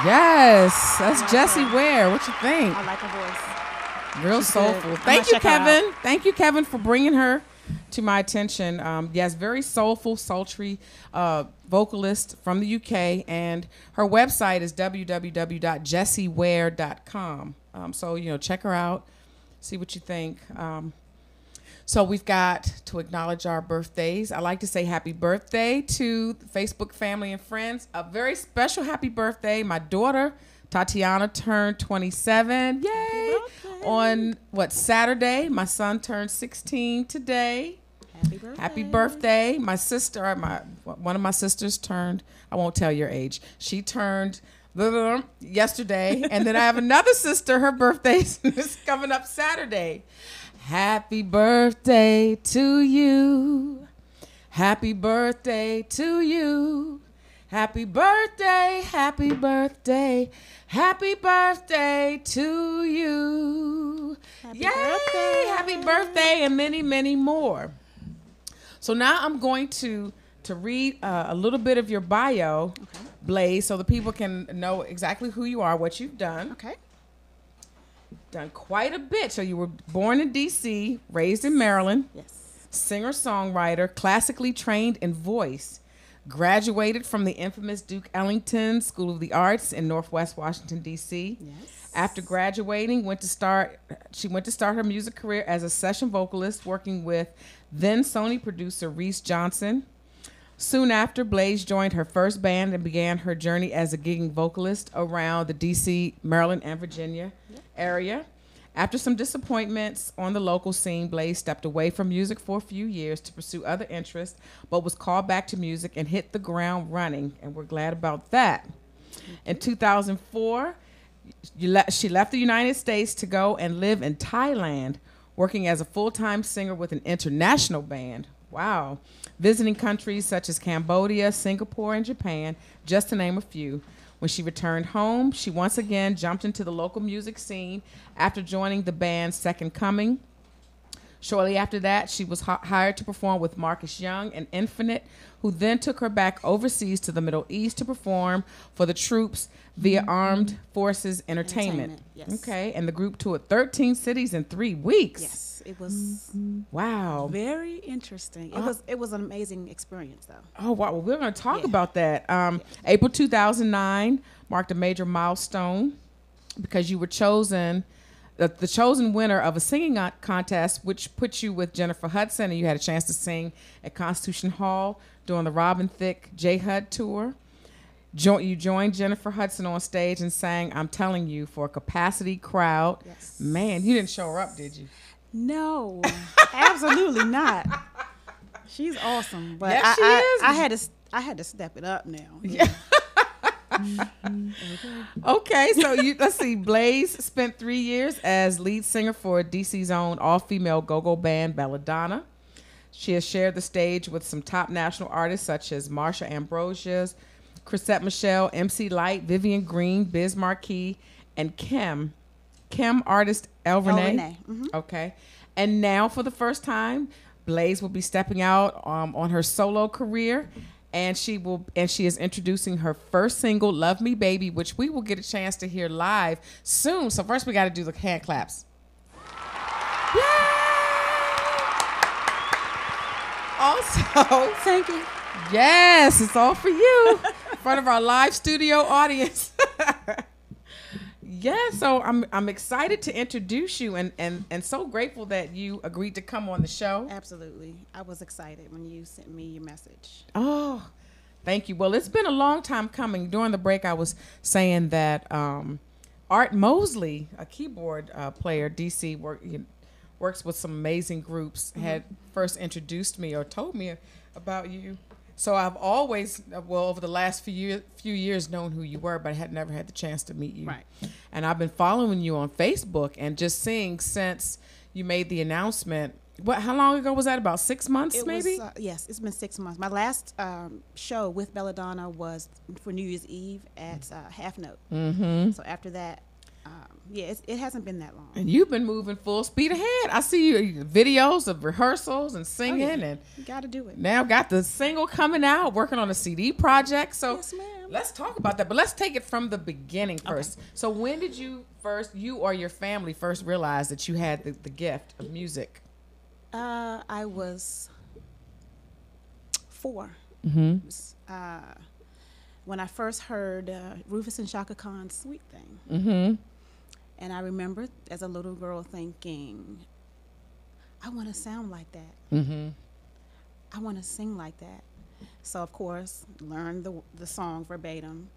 Yes, that's Jessie Ware. What you think? I like her voice. Real She's soulful. good. Thank you, Check her out. Kevin. Thank you, Kevin, for bringing her to my attention. Yes, very soulful, sultry vocalist from the UK, and her website is www.jessieware.com. So, check her out, see what you think. So we've got to acknowledge our birthdays. I like to say happy birthday to the Facebook family and friends. A very special happy birthday. My daughter, Tatiana, turned 27. Yay! On Saturday? My son turned 16 today. Happy birthday. Happy birthday. My sister, one of my sisters turned, I won't tell your age. She turned yesterday. And then I have another sister, her birthday is coming up Saturday. Happy birthday to you. Happy birthday to you. Happy birthday, happy birthday, happy birthday to you. Happy Yay! birthday. Happy birthday and many, many more. So now I'm going to read a little bit of your bio, Blez, so the people can know exactly who you are, what you've done. Okay. Done quite a bit. So you were born in D.C., raised in Maryland. Yes. Singer-songwriter, classically trained in voice. Graduated from the infamous Duke Ellington School of the Arts in Northwest Washington, D.C. Yes. After graduating, she went to start her music career as a session vocalist, working with then Sony producer Reese Johnson. Soon after, Blez joined her first band and began her journey as a gigging vocalist around the D.C., Maryland, and Virginia area. After some disappointments on the local scene, Blez stepped away from music for a few years to pursue other interests, but was called back to music and hit the ground running, and we're glad about that. In 2004, she left the United States to go and live in Thailand, working as a full-time singer with an international band. Wow. Visiting countries such as Cambodia, Singapore, and Japan, just to name a few. When she returned home, she once again jumped into the local music scene after joining the band Second Coming. Shortly after that, she was hired to perform with Marcus Young and Infinite, who then took her back overseas to the Middle East to perform for the troops via Armed Forces Entertainment. Yes. Okay, and the group toured 13 cities in 3 weeks. Yes, it was Wow. very interesting. It was an amazing experience, though. Oh, wow. Well, we're going to talk about that. April 2009 marked a major milestone because you were chosen, the chosen winner of a singing contest, which put you with Jennifer Hudson, and you had a chance to sing at Constitution Hall during the Robin Thicke J. Hud tour. You joined Jennifer Hudson on stage and sang I'm Telling You for a capacity crowd. Yes. Man, you didn't show her up, did you? No, absolutely not. She's awesome, but Yes, she is. I had to step it up now. Yeah. Okay, so let's see. Blez spent 3 years as lead singer for DC's own all-female go-go band Belladonna. She has shared the stage with some top national artists such as Marsha Ambrosius, Chrisette Michele, MC Lyte, Vivian Green, Biz Marquis, and Kim artist El Renee. Mm-hmm. Okay, and now for the first time, Blez will be stepping out on her solo career. And she is introducing her first single, Love Me Baby, which we will get a chance to hear live soon. So first we got to do the hand claps. Yay! Also, Thank you. yes, it's all for you in front of our live studio audience. Yeah, so I'm excited to introduce you and so grateful that you agreed to come on the show. Absolutely. I was excited when you sent me your message. Oh, thank you. Well, it's been a long time coming. During the break, I was saying that Art Mosley, a keyboard player, DC, works with some amazing groups, had first introduced me or told me about you. So I've always, over the last few years, known who you were, but I had never had the chance to meet you. Right. And I've been following you on Facebook and just seeing since you made the announcement. How long ago was that? About 6 months, maybe? Yes, it's been 6 months. My last show with Belladonna was for New Year's Eve at Half Note. Mm-hmm. So after that, it hasn't been that long. And you've been moving full speed ahead. I see you videos of rehearsals and singing, and you got to do it. now got the single coming out, working on a CD project. So Yes, ma'am. family? Let's talk about that, but let's take it from the beginning first. Okay. So when did you or your family first realize that you had the gift of music? I was 4. Mm-hmm. It was, when I first heard Rufus and Shaka Khan's Sweet Thing. Mm-hmm. And I remember as a little girl thinking, I want to sound like that. Mm-hmm. I want to sing like that. So, of course, learned the song verbatim.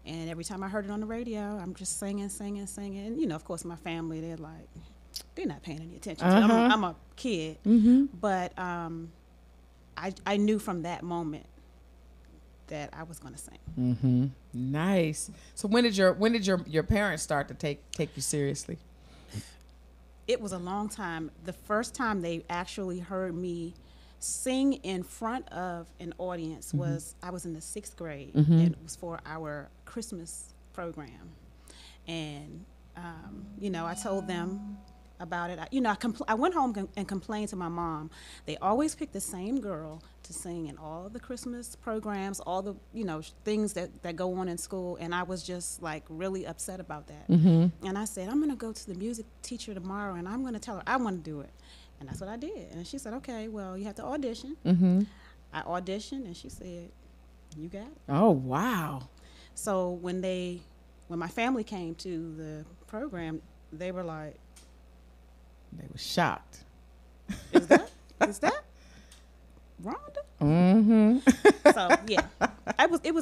And every time I heard it on the radio, I'm just singing. And, you know, of course, my family, they're not paying any attention to it. I'm a kid. Mm-hmm. But I knew from that moment that I was going to sing. Mm-hmm. Nice. So when did your parents start to take you seriously? It was a long time. The first time they actually heard me sing in front of an audience was I was in the 6th grade. And it was for our Christmas program. And, you know, I told them about it. I went home and complained to my mom. They always pick the same girl to sing in all the Christmas programs, all the, you know, things that go on in school. And I was just like really upset about that. Mm-hmm. And I said, I'm going to go to the music teacher tomorrow and I'm going to tell her I want to do it. And that's what I did. And she said, okay, well, you have to audition. Mm-hmm. I auditioned and she said, you got it. Oh, wow. So when my family came to the program, they were like, they were shocked. Is that Rhonda? Mm-hmm. So yeah, I was in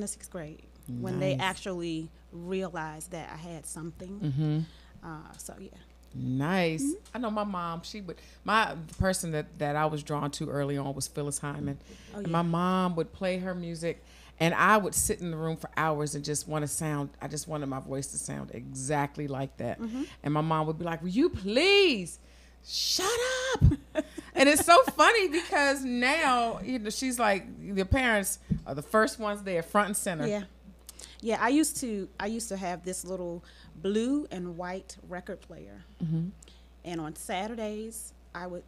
the 6th grade when they actually realized that I had something. Mm-hmm. So yeah. Nice. Mm-hmm. I know my mom, the person that I was drawn to early on was Phyllis Hyman. Oh, yeah. And my mom would play her music and I would sit in the room for hours and just I just wanted my voice to sound exactly like that. Mm-hmm. And my mom would be like, will you please shut up? And it's so funny because now, you know, she's like, the parents are the first ones there, front and center. Yeah. Yeah, I used to have this little blue and white record player. Mm-hmm. And on Saturdays, I would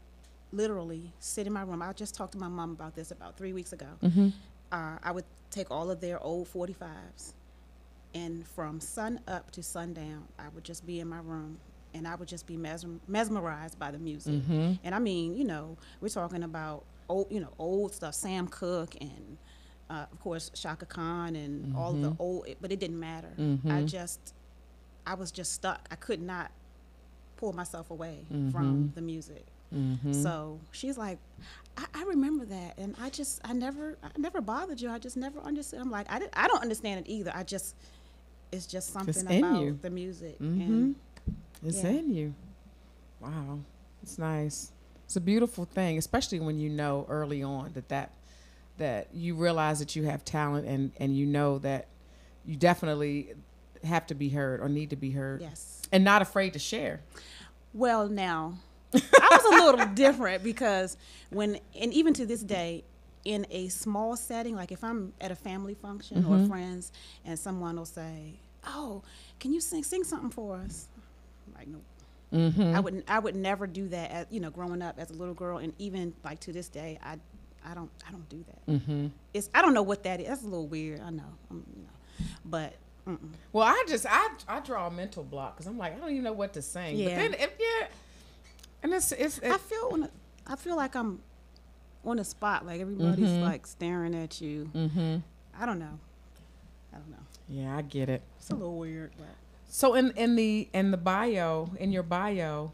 literally sit in my room. I just talked to my mom about this about 3 weeks ago. Mm-hmm. I would take all of their old 45s, and from sun up to sundown, I would just be in my room, and I would just be mesmerized by the music. Mm-hmm. And I mean, you know, we're talking about old stuff, Sam Cooke and of course Shaka Khan and all of the old, but it didn't matter. Mm-hmm. I was just stuck. I could not pull myself away from the music. Mm-hmm. So she's like, I remember that, and I never bothered you. I just never understood. I'm like, I don't understand it either. It's just something about you. The music. Mm-hmm. And it's in you. Wow, it's nice. It's a beautiful thing, especially when you know early on that you realize that you have talent and you know that you definitely have to be heard or need to be heard. Yes, and not afraid to share. Well, now. I was a little different because and even to this day, in a small setting, like if I'm at a family function or friends and someone will say, oh, can you sing something for us? I'm like, nope. Mm-hmm. I would never do that as, you know, growing up as a little girl, and even like to this day, I don't do that. Mm-hmm. I don't know what that is. That's a little weird. I know. But well, I draw a mental block because I'm like, I don't even know what to sing. Yeah. But then and I feel like I'm on the spot, like everybody's like staring at you. Mm-hmm. I don't know. Yeah, I get it. It's a little weird, but. So in your bio,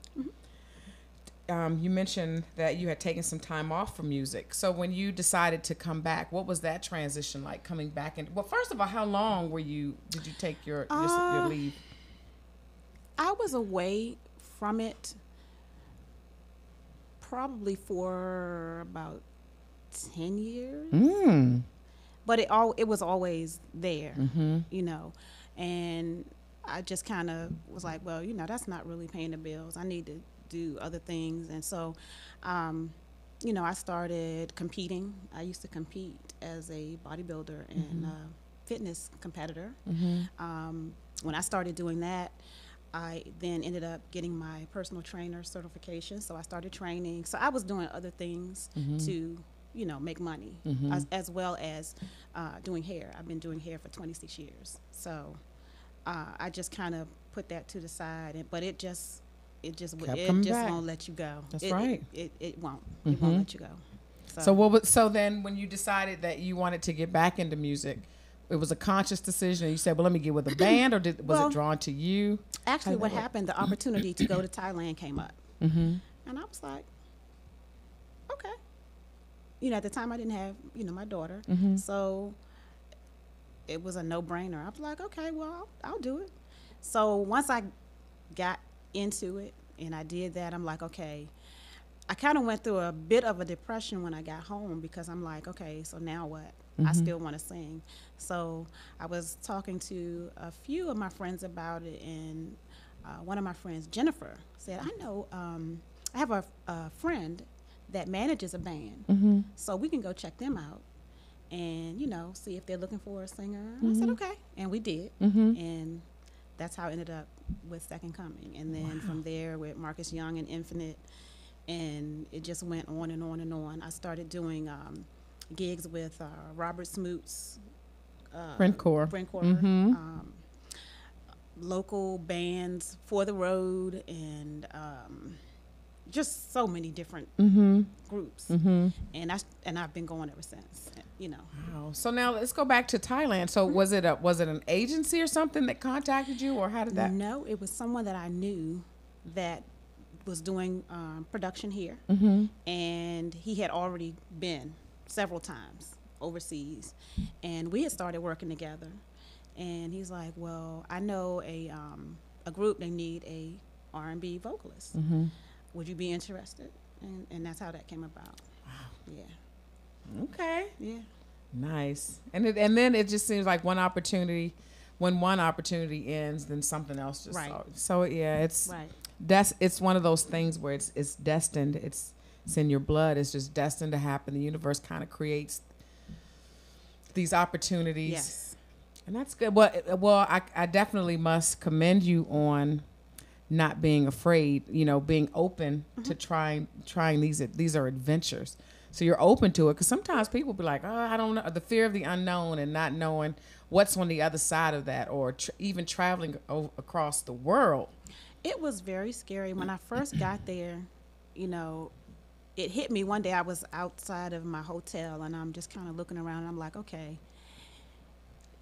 you mentioned that you had taken some time off from music. So when you decided to come back, what was that transition like coming back? And well, first of all, how long did you take your leave? I was away from it probably for about 10 years. But it was always there, you know. And I just kind of was like, well, you know, that's not really paying the bills. I need to do other things. And so, you know, I started competing. I used to compete as a bodybuilder and fitness competitor. When I started doing that, I then ended up getting my personal trainer certification. So I started training. So I was doing other things to make money, as well as doing hair. I've been doing hair for 26 years. So I just kind of put that to the side, but it just back. won't let you go. That's right. It won't. It won't let you go. So then when you decided that you wanted to get back into music, it was a conscious decision. You said, well, let me get with a band, or was it drawn to you? Actually, what happened, the opportunity to go to Thailand came up. And I was like, okay. At the time I didn't have, my daughter. So it was a no-brainer. I was like, okay, well, I'll do it. So once I got into it and I did that, I'm like, okay. I kind of went through a bit of a depression when I got home, because I'm like, okay, so now what? I still want to sing. So I was talking to a few of my friends about it, and one of my friends, Jennifer, said, I know, I have a friend that manages a band, so we can go check them out and, see if they're looking for a singer. I said, okay. And we did. And that's how I ended up with Second Coming. And then from there with Marcus Young and Infinite, and it just went on and on and on. I started doing gigs with Robert Smoot's Friend Core. Local bands, For the Road, and just so many different groups. And I've been going ever since. Wow. So now let's go back to Thailand. So was it an agency or something that contacted you, or how did that? No, it was someone that I knew that was doing production here, and he had already been several times overseas, and we had started working together. And he's like, well, I know a group, they need a R&B vocalist. Would you be interested? And that's how that came about. Wow. Yeah. Okay. Yeah. Nice. And then it just seems like when one opportunity ends, then something else just so yeah, it's right. It's one of those things where it's destined. It's in your blood. It's just destined to happen. The universe kind of creates these opportunities. Yes. And that's good. Well, I definitely must commend you on not being afraid, being open to trying these. These are adventures. So you're open to it, because sometimes people be like, oh, I don't know, the fear of the unknown and not knowing what's on the other side of that, or even traveling across the world. It was very scary. When I first got there, it hit me one day. I was outside of my hotel, and I'm just kind of looking around, and I'm like, okay,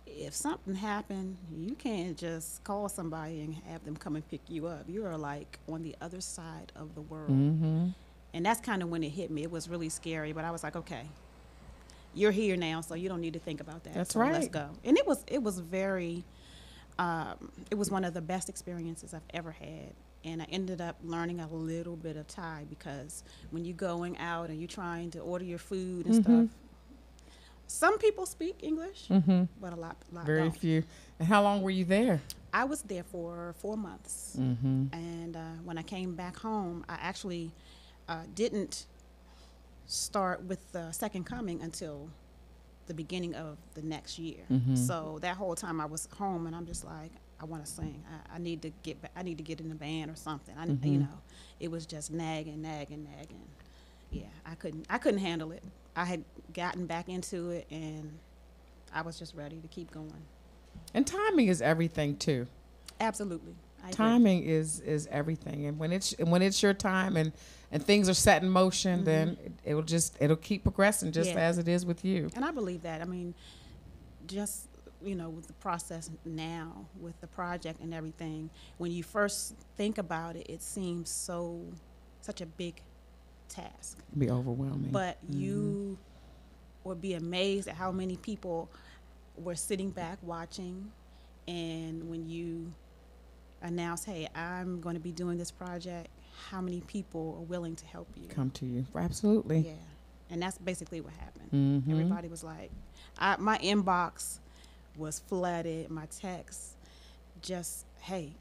if something happened, you can't just call somebody and have them come and pick you up. You are like on the other side of the world. And that's kind of when it hit me. It was really scary, but I was like, okay, you're here now, so you don't need to think about that. That's so right. Let's go. And it was very, it was one of the best experiences I've ever had. And I ended up learning a little bit of Thai, because when you're going out and you're trying to order your food and stuff, some people speak English, but a lot very don't. few. And how long were you there? I was there for 4 months. And when I came back home, I actually didn't start with Second Coming until the beginning of the next year. So that whole time I was home, and I'm just like, I want to sing. I need to get back. I need to get in the band or something. It was just nagging. Yeah, I couldn't handle it. I had gotten back into it, and I was just ready to keep going. And timing is everything too. Absolutely. Timing is everything, and when it's your time and things are set in motion, then it'll keep progressing just as it is with you. And I believe that. I mean, just with the process now, with the project and everything, when you first think about it, it seems such a big task. It'd be overwhelming. But you would be amazed at how many people were sitting back watching, and when you announce, hey, I'm going to be doing this project, how many people are willing to help you? Come to you. Absolutely. Yeah. And that's basically what happened. Everybody was like, my inbox was flooded, my text just, hey,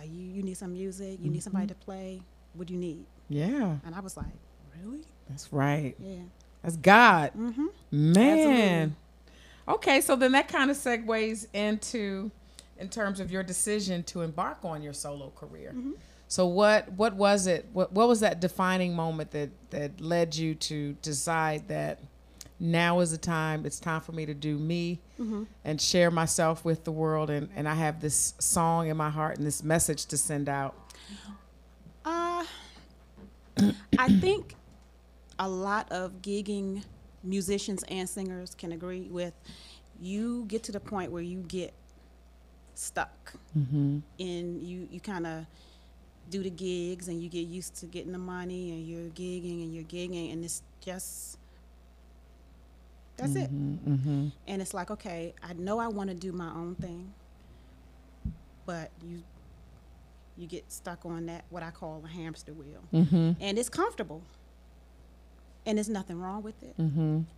you need some music, you need somebody to play, what do you need? Yeah. And I was like, really? That's right. Yeah. That's God. Man. Absolutely. Okay, so then that kind of segues into, in terms of your decision to embark on your solo career. So what was it? What was that defining moment that led you to decide that now is the time. It's time for me to do me and share myself with the world. And I have this song in my heart and this message to send out. I think a lot of gigging musicians and singers can agree with, you get to the point where you get stuck and you kind of do the gigs and you get used to getting the money and you're gigging and it's just, that's it. And it's like, okay, I know I want to do my own thing, but you get stuck on that, what I call a hamster wheel. And it's comfortable and there's nothing wrong with it.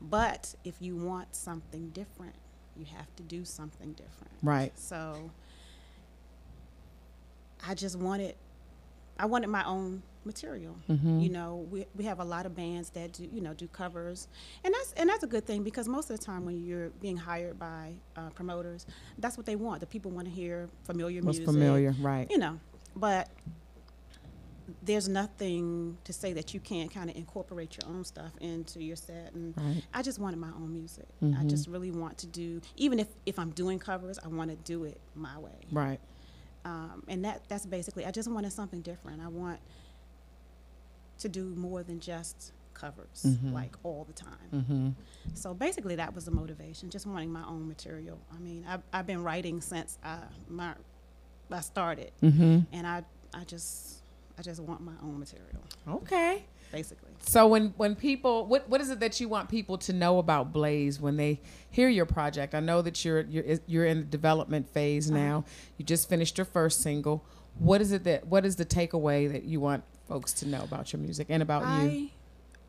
But if you want something different, you have to do something different. Right. So I wanted my own material. You know, we have a lot of bands that do covers, and that's a good thing, because most of the time when you're being hired by promoters, that's what they want. The people want to hear familiar music. What's familiar, right? You know, but there's nothing to say that you can't kind of incorporate your own stuff into your set. And I just wanted my own music. I just really want to do, even if I'm doing covers, I want to do it my way. Right. And that's basically, I just wanted something different. I want to do more than just covers, like all the time. So basically that was the motivation, just wanting my own material. I mean, I've been writing since I started, and I just want my own material. Okay. Basically. So when people, what is it that you want people to know about Blez when they hear your project? I know that you're in the development phase now. You just finished your first single. What is the takeaway that you want folks to know about your music and about you?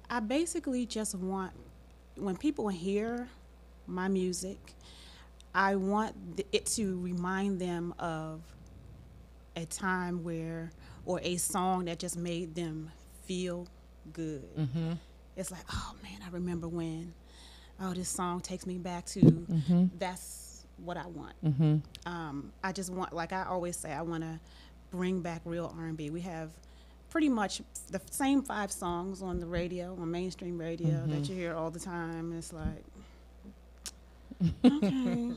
I basically just want, when people hear my music, I want it to remind them of a time where, or a song that just made them feel good. It's like, oh man, I remember when, this song takes me back to, that's what I want. I just want, like I always say, I want to bring back real R&B. We have pretty much the same 5 songs on the radio, on mainstream radio, that you hear all the time. It's like, okay.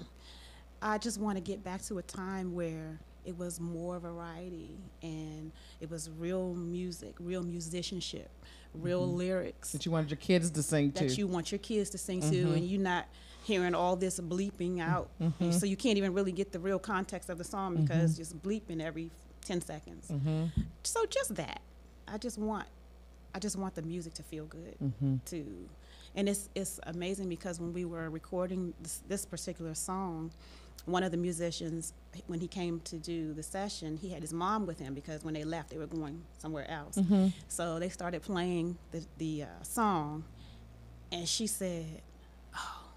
I just want to get back to a time where it was more variety and it was real music, real musicianship, real lyrics. That you wanted your kids to sing to. That you want your kids to sing to, and you're not hearing all this bleeping out. So you can't even really get the real context of the song because it's bleeping every 10 seconds. So just that. I just want the music to feel good too. And it's amazing because when we were recording this particular song, one of the musicians, when he came to do the session, he had his mom with him because when they left, they were going somewhere else. So they started playing the song, and she said, "Oh,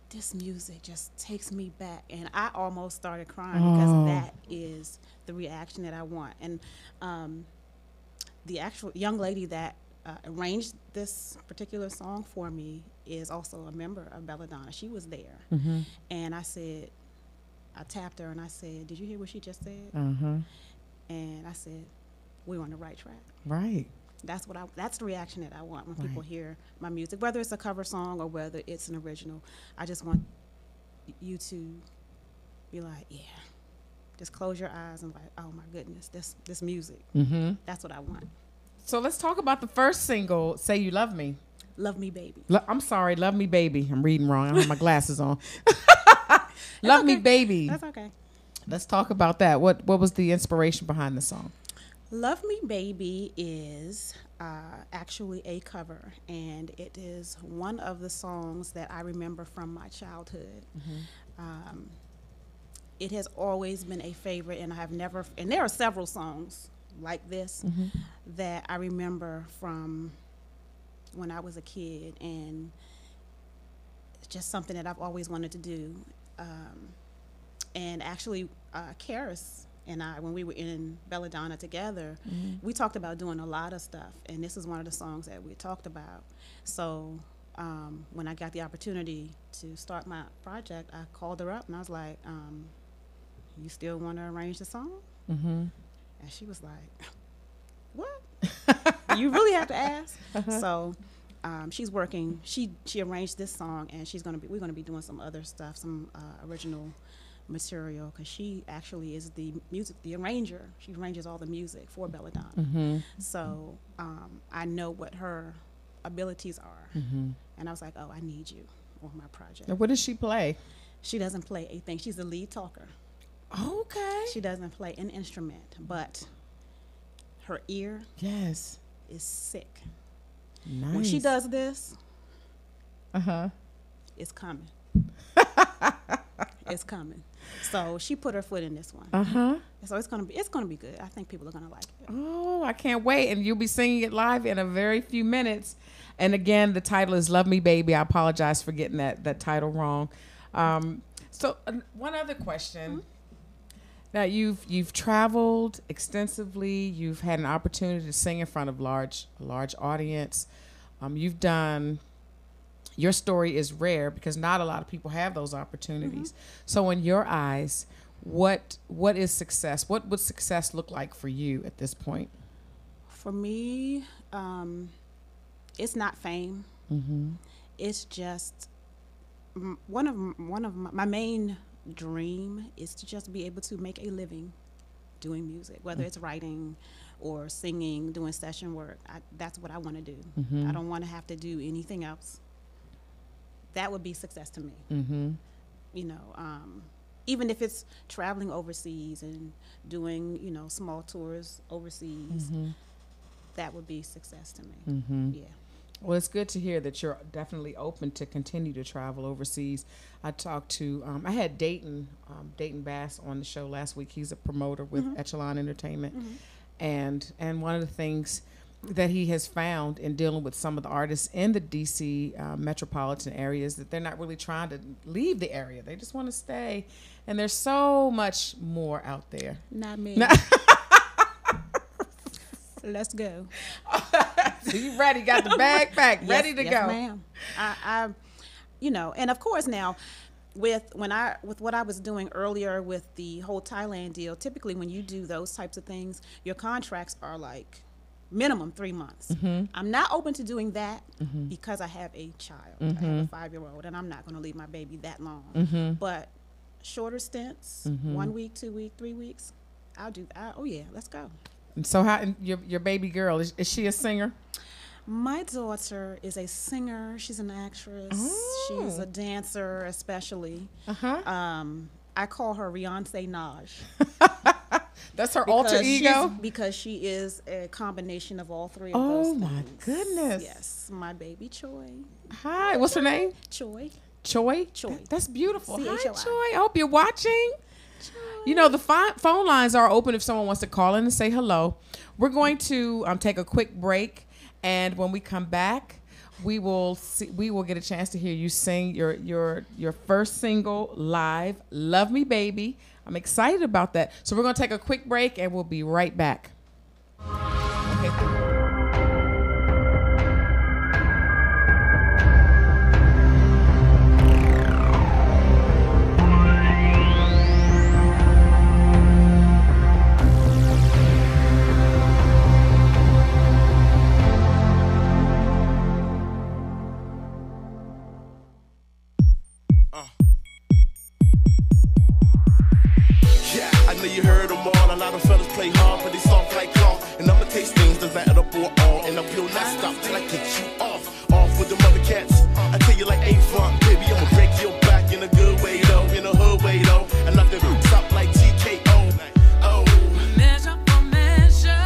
this music just takes me back." And I almost started crying because that is the reaction that I want. And the actual young lady that arranged this particular song for me is also a member of Belladonna. She was there. And I tapped her and I said, "Did you hear what she just said?" And I said, "We're on the right track." Right. That's the reaction that I want when people hear my music, whether it's a cover song or whether it's an original. I just want you to be like, yeah, just close your eyes and like, oh my goodness, this music. That's what I want. So let's talk about the first single, Say You Love Me. Love Me Baby. I'm sorry, Love Me Baby. I'm reading wrong. I don't have my glasses on. Love Me Baby. That's okay. Let's talk about that. What was the inspiration behind the song? Love Me Baby is actually a cover, and it is one of the songs that I remember from my childhood. It has always been a favorite, and and there are several songs like this that I remember from when I was a kid, and it's just something that I've always wanted to do. And actually, Karis and I, when we were in Belladonna together, we talked about doing a lot of stuff, and this is one of the songs that we talked about. So when I got the opportunity to start my project, I called her up and I was like, "You still want to arrange the song?" And she was like, "What? You really have to ask?" So she's working. She arranged this song, and we're gonna be doing some other stuff, some original material, because she actually is the arranger. She arranges all the music for Belladonna. Mm-hmm. So I know what her abilities are, and I was like, oh, I need you on my project. Now, what does she play? She doesn't play a thing. She's the lead talker. Okay. She doesn't play an instrument, but her ear Yes. is sick. Nice. When she does this, Uh-huh. it's coming. It's coming. So she put her foot in this one. Uh-huh. So it's gonna be good. I think people are gonna like it. Oh, I can't wait. And you'll be singing it live in a very few minutes. And again, the title is Love Me Baby. I apologize for getting that title wrong. So one other question. Now you've traveled extensively. You've had an opportunity to sing in front of a large audience. You've done. Your story is rare because not a lot of people have those opportunities. So in your eyes, what is success? What would success look like for you at this point? For me, it's not fame. It's just one of my main dream is to just be able to make a living doing music, whether it's writing or singing, doing session work. That's what I want to do. I don't want to have to do anything else. That would be success to me. You know, even if it's traveling overseas and doing, you know, small tours overseas, that would be success to me. Yeah. Well, it's good to hear that you're definitely open to continue to travel overseas. I talked to, I had Dayton Bass on the show last week. He's a promoter with Echelon Entertainment. And one of the things that he has found in dealing with some of the artists in the D.C. Metropolitan area is that they're not really trying to leave the area. They just want to stay. And there's so much more out there. Not me. Let's go. So you ready? Got the bag packed, ready to yes, go. Ma'am. I, you know, and of course now, with what I was doing earlier with the whole Thailand deal, typically when you do those types of things, your contracts are like minimum 3 months. I'm not open to doing that because I have a child. I have a 5-year-old, and I'm not going to leave my baby that long. But shorter stints, 1 week, 2 weeks, 3 weeks, I'll do. Oh yeah, let's go. And so, how your baby girl is she a singer? My daughter is a singer. She's an actress. Oh. She's a dancer, especially. I call her Beyonce Naj. That's her alter ego? Because she is a combination of all three of those things. Oh, my goodness. Yes. My baby Choi. Hi. What's her name? Choi. Choi? Choi. That's beautiful. C-H-O-I. Hi, Choi. I hope you're watching. Choi. You know, the phone lines are open if someone wants to call in and say hello. We're going to take a quick break, and when we come back, we will get a chance to hear you sing your first single live, Love Me Baby. I'm excited about that. So we're going to take a quick break, and we'll be right back. Okay. You heard them all. A lot of fellas play hard, but they soft like cloth. And I'ma taste things that's that up or all. And I will not stop till I get you off. Off with the mother cats. I tell you like A-Funk, baby, I'ma break your back in a good way though, in a hood way though. And not the top like TKO. Oh. Measure for measure,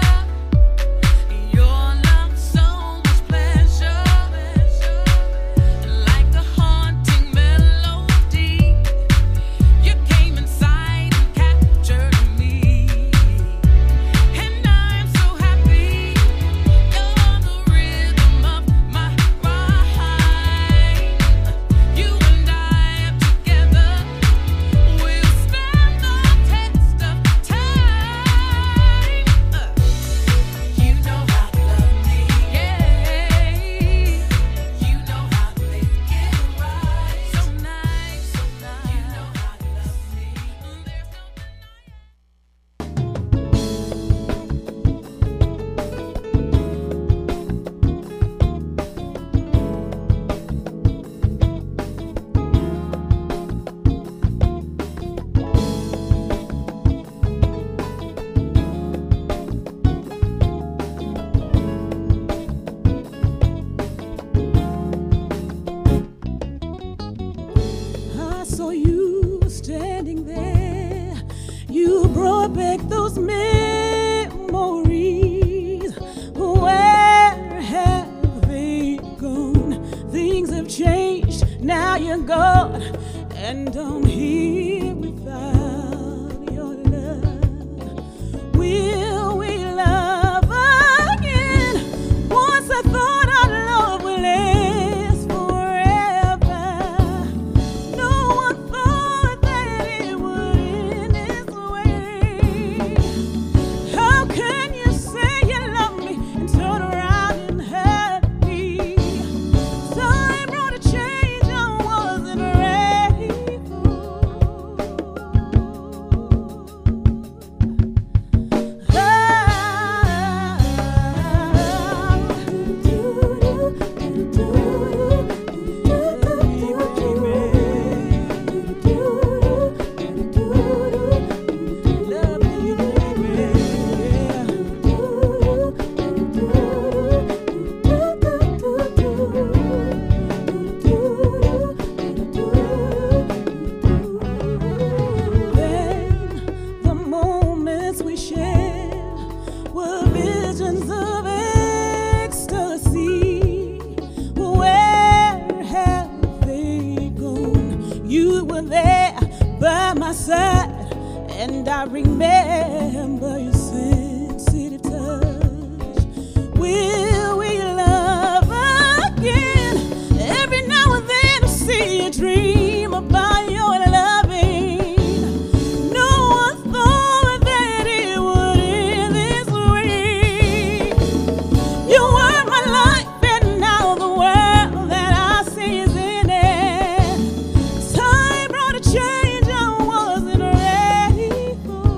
your love so much pleasure. Like a haunting melody, you came inside and captured. And I'm so happy you're the rhythm of saw you standing there. You brought back those memories. Where have they gone? Things have changed. Now you're gone, and I'm here without your love. Will we love again? Once I thought our love would last forever. No one thought that it would end this way. How can you say you love me and turn around and hurt me? Time brought a change I wasn't ready for. Then the moments we shared were visions of ecstasy. Where have they gone? You were there by my side, and I remember your sensitive touch. Will we love again? Every now and then I see a dream about your loving. No one thought that it would end this way. You were my life, and now the world that I see is in it. Time brought a change I wasn't ready for.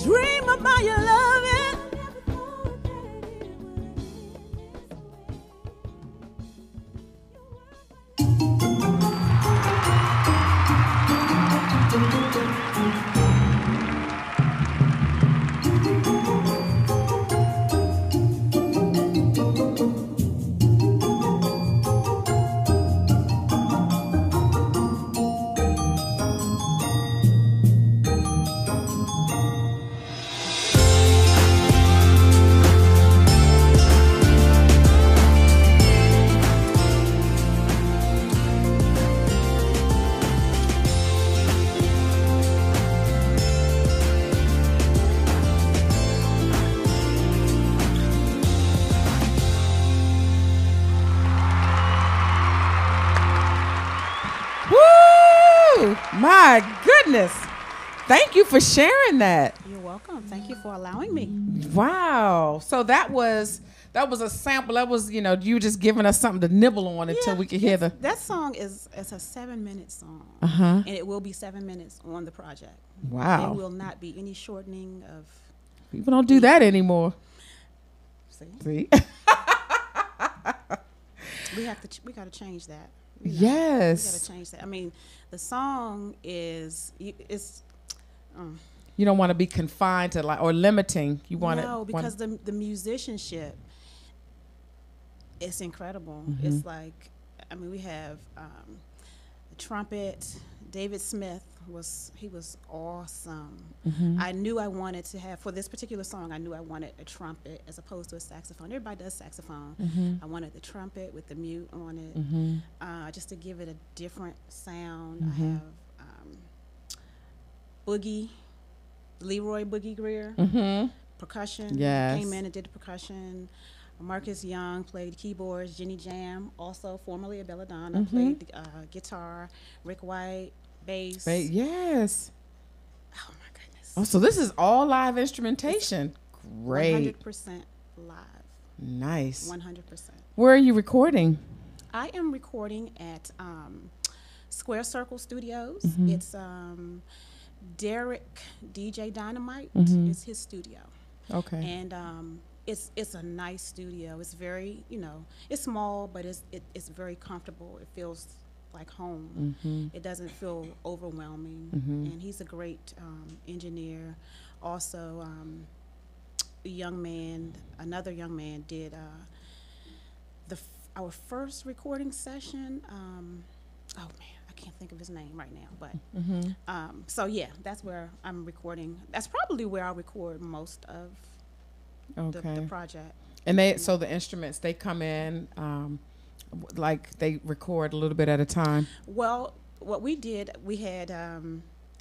Dream about your loving. Woo! My goodness. Thank you for sharing that. You're welcome. Thank you for allowing me. Wow. So that was a sample. That was, you just giving us something to nibble on until we could hear the. That song is a 7-minute song, Uh-huh. and it will be 7 minutes on the project. Wow. There will not be any shortening of. People don't do that anymore. See, See? we got to change that. We got Yes. to change that. I mean, the song it's. You don't want to be confined to or limiting. You want to. No, because the musicianship, it's incredible. It's like, we have the trumpet. David Smith was awesome. I knew I wanted to have, for this particular song, I knew I wanted a trumpet as opposed to a saxophone. Everybody does saxophone. I wanted the trumpet with the mute on it, just to give it a different sound. Boogie, Leroy Boogie Greer, percussion. Yes. Came in and did the percussion. Marcus Young played keyboards. Jenny Jam, also formerly of Belladonna, played the guitar. Rick White, bass. Yes. Oh my goodness. Oh, so this is all live instrumentation. Great. 100% live. Nice. 100%. Where are you recording? I am recording at Square Circle Studios. It's Derek DJ Dynamite is his studio. Okay. And it's a nice studio. It's very, it's small, but it's very comfortable. It feels like home. It doesn't feel overwhelming. And he's a great engineer. Also, another young man did our first recording session. Oh man, I can't think of his name right now, but so yeah, that's where I'm recording. That's probably where I'll record most of the project. And so the instruments, they come in, like they record a little bit at a time. Well, what we did, we had,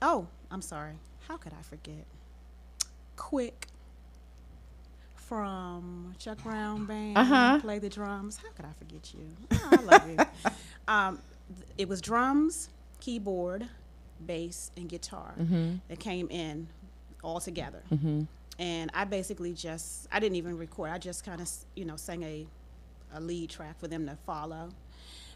oh, I'm sorry. How could I forget? Quick from Chuck Brown Band, play the drums. How could I forget you? Oh, I love you. It was drums, keyboard, bass, and guitar that came in all together. And I basically I didn't even record. I just kind of, sang a lead track for them to follow.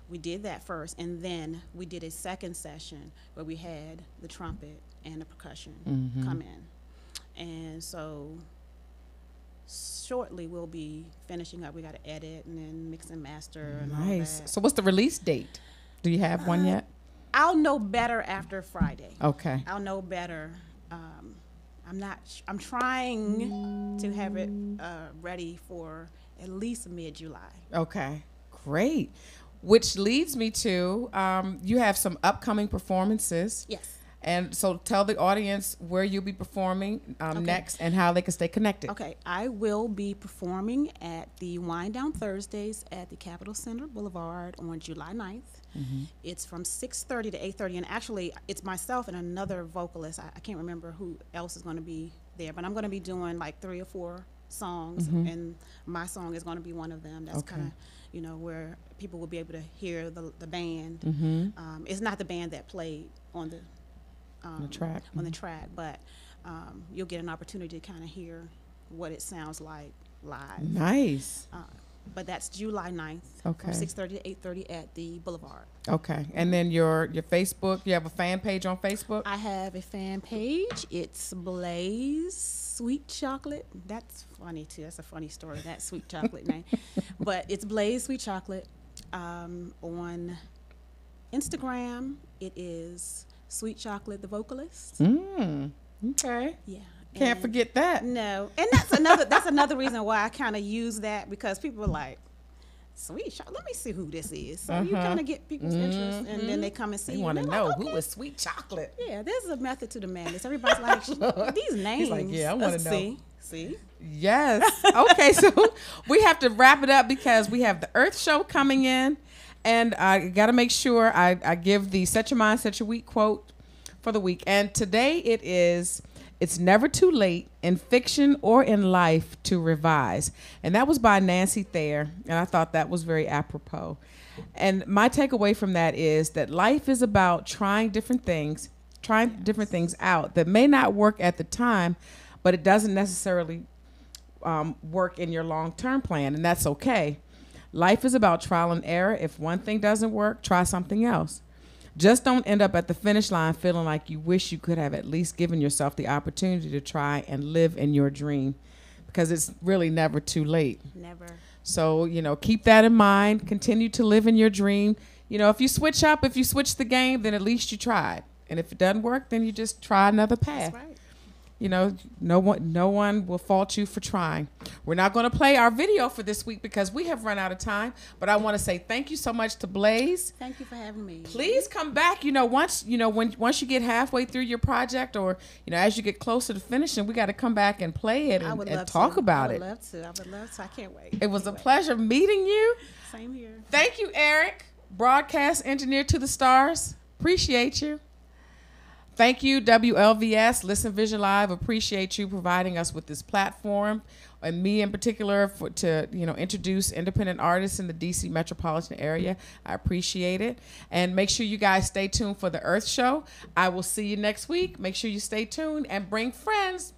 We did that first, and then we did a second session where we had the trumpet and the percussion come in. And so shortly we'll be finishing up. We got to edit and then mix and master and all that. So what's the release date? Do you have one yet? I'll know better after Friday. Okay. I'll know better. I'm trying to have it ready for at least mid-July. Okay, great. Which leads me to, you have some upcoming performances. Yes. And so tell the audience where you'll be performing next and how they can stay connected. Okay, I will be performing at the Wind Down Thursdays at the Capitol Center Boulevard on July 9th. It's from 6:30 to 8:30, and actually it's myself and another vocalist. I can't remember who else is going to be there, but I'm going to be doing like 3 or 4 songs, and my song is going to be one of them. That's kind of, where people will be able to hear the band. It's not the band that played on the track. On the track, but you'll get an opportunity to kind of hear what it sounds like live. Nice. But that's July 9th from 6:30 to 8:30 at the Boulevard. Okay. And then your Facebook, you have a fan page on Facebook? I have a fan page. It's Blez Sweet Chocolate. That's funny, too. That's a funny story, that Sweet Chocolate name. But it's Blez Sweet Chocolate. On Instagram, it is Sweet Chocolate, the vocalist. Okay. Yeah. Can't forget that. No. And that's another reason why I kind of use that, because people are like, Sweet Chocolate, let me see who this is. So you kind of get people's interest, and then they come and see you. They want to know like, who is Sweet Chocolate. Yeah, there's a method to the madness. Everybody's like, these names. He's like, yeah, I want to know. See? Yes. Okay, so we have to wrap it up because we have the Earth Show coming in, and I got to make sure I give the Set Your Mind, Set Your Week quote for the week. And today it is, it's never too late in fiction or in life to revise. And that was by Nancy Thayer, and I thought that was very apropos. And my takeaway from that is that life is about trying different things out that may not work at the time, but it doesn't necessarily work in your long-term plan, and that's okay. Life is about trial and error. If one thing doesn't work, try something else. Just don't end up at the finish line feeling like you wish you could have at least given yourself the opportunity to try and live in your dream, because it's really never too late. Never. So, keep that in mind. Continue to live in your dream. If you switch the game, then at least you tried. And if it doesn't work, then you just try another path. That's right. No one will fault you for trying. We're not going to play our video for this week because we have run out of time, but I want to say thank you so much to Blez. Thank you for having me. Please come back. Once you get halfway through your project, or as you get closer to finishing, we got to come back and play it and talk about it. I would love to. I can't wait. It was a pleasure meeting you. Same here. Thank you, Eric, broadcast engineer to the stars. Appreciate you. Thank you, WLVS, Listen Vision Live. Appreciate you providing us with this platform, and me in particular, to introduce independent artists in the DC metropolitan area. I appreciate it. And make sure you guys stay tuned for the Earth Show. I will see you next week. Make sure you stay tuned and bring friends.